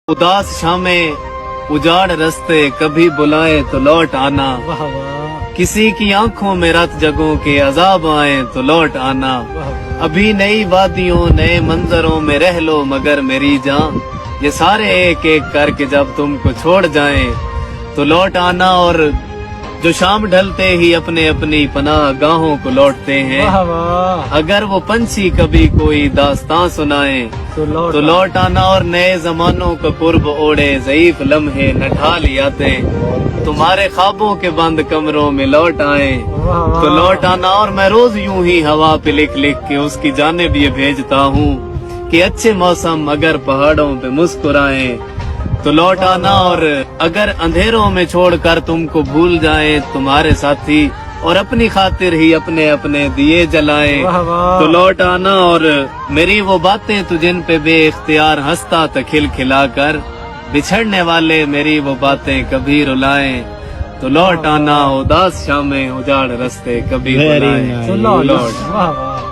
उदास शामें उजाड़ रस्ते कभी बुलाए तो लौट आना। वाह वाह किसी की आंखों में रात जगों के अजाब आए तो लौट आना। वाह वाह। अभी नई वादियों नए मंजरों में रह लो मगर मेरी जान, ये सारे एक एक करके जब तुमको छोड़ जाएं तो लौट आना। और जो शाम ढलते ही अपने अपनी पनाह गाहों को लौटते हैं, वाह वाह अगर वो पंछी कभी कोई दास्तां सुनाए तो लौट आना। और नए जमानों को कुर्ब ओढ़े ज़ईफ लम्हे न ढाल आते, तुम्हारे ख्वाबों के बंद कमरों में लौट आए वाह वाह। तो लौट आना। और मैं रोज यूं ही हवा पे लिख लिख के उसकी जानिब ये भेजता हूँ कि अच्छे मौसम अगर पहाड़ों पे मुस्कुराए तो लौट आना। और अगर अंधेरों में छोड़कर तुमको भूल जाए तुम्हारे साथी, और अपनी खातिर ही अपने अपने दिए जलाए वाह वाह। तो लौट आना। और मेरी वो बातें तू जिन पे बेइख्तियार हंसता था खिलखिला कर, बिछड़ने वाले मेरी वो बातें कभी रुलाएं तो लौट आना। उदास शामें उजाड़ रस्ते कभी Very बुलाएं nice. तो तो लौट वाह वाह।